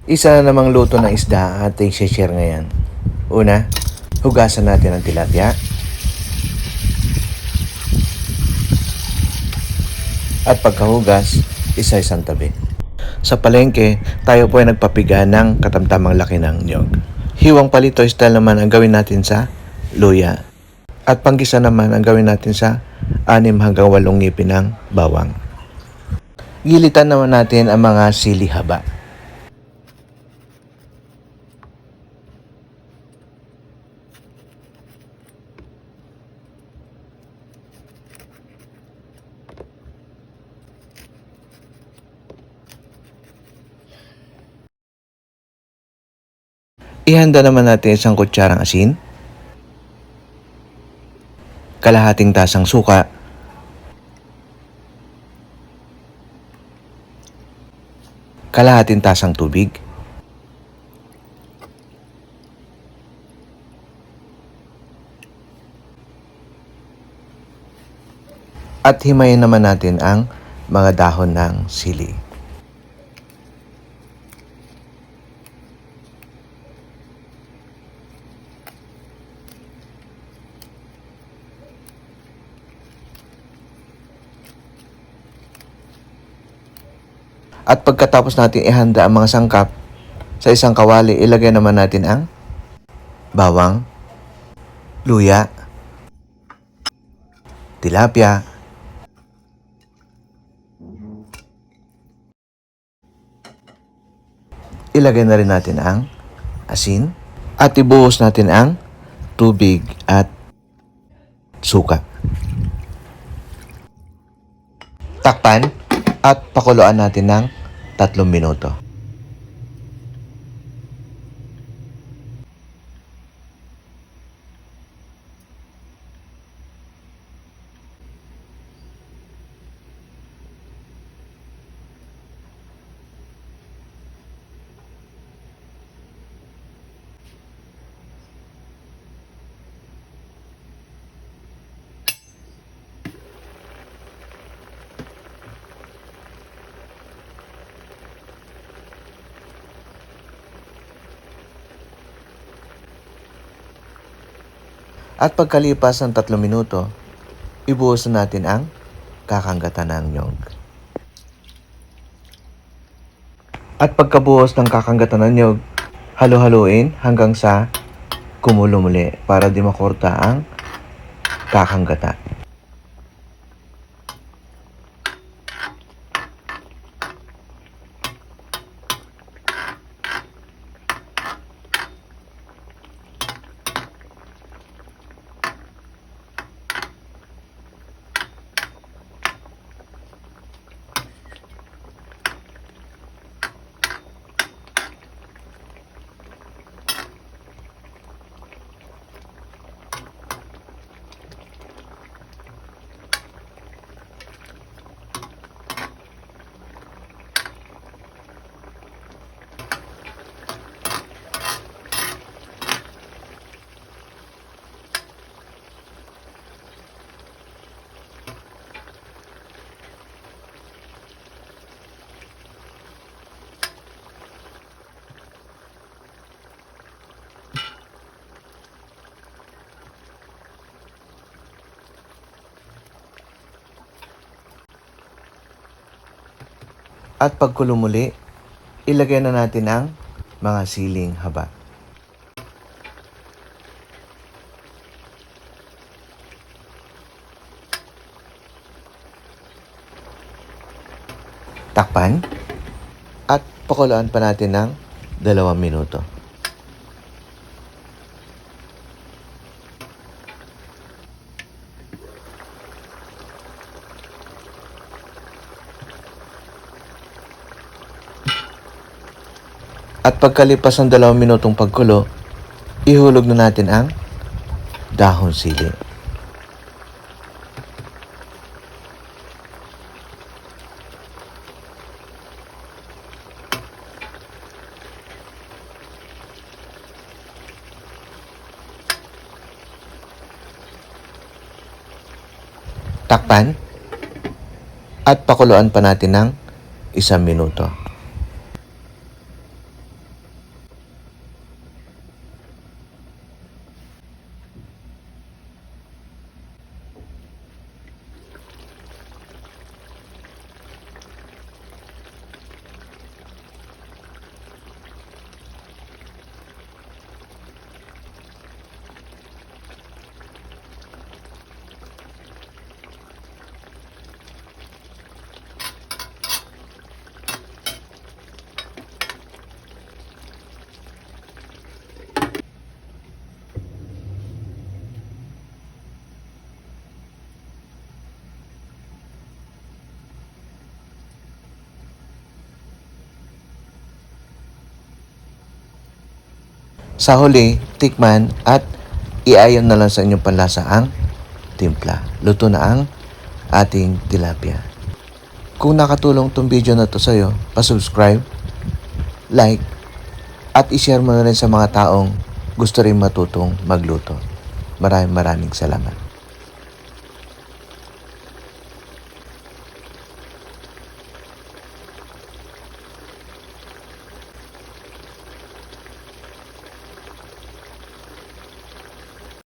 Isa na namang luto ng isda ang ating share ngayon. Una, hugasan natin ang tilapia. At pagkahugas, isa-isang tabi. Sa palengke, tayo po ay nagpapiga ng katamtamang laki ng niyog. Hiwang palito style naman ang gawin natin sa luya. At panggisa naman ang gawin natin sa 6 hanggang 8 ngipin ng bawang. Gilitan naman natin ang mga sili haba. Ihanda naman natin isang kutsarang asin, kalahating tasang suka, kalahating tasang tubig, at himayin naman natin ang mga dahon ng sili. At pagkatapos natin ihanda ang mga sangkap sa isang kawali, ilagay naman natin ang bawang, luya, tilapia, ilagay na rin natin ang asin at ibuhos natin ang tubig at suka. Takpan at pakuluan natin ng 3 minuto. At pagkalipas ng 3 minuto, ibuhos na natin ang kakanggatan ng niyog. At pagkabuhos ng kakanggatan ng niyog, halo-haluin hanggang sa kumulo muli para di makorta ang kakanggata. At pagkulo muli, ilagay na natin ang mga siling haba. Takpan at pakuluan pa natin ng 2 minuto. At pagkalipas ng 2 minutong pagkulo, ihulog na natin ang dahon sili. Takpan at pakuluan pa natin ng 1 minuto. Sa huli, tikman at iayon na lang sa inyong panlasa ang timpla. Luto na ang ating tilapia. Kung nakatulong tong video na to sa'yo, pa-subscribe, like, at i-share mo na rin sa mga taong gusto rin matutong magluto. Maraming salamat.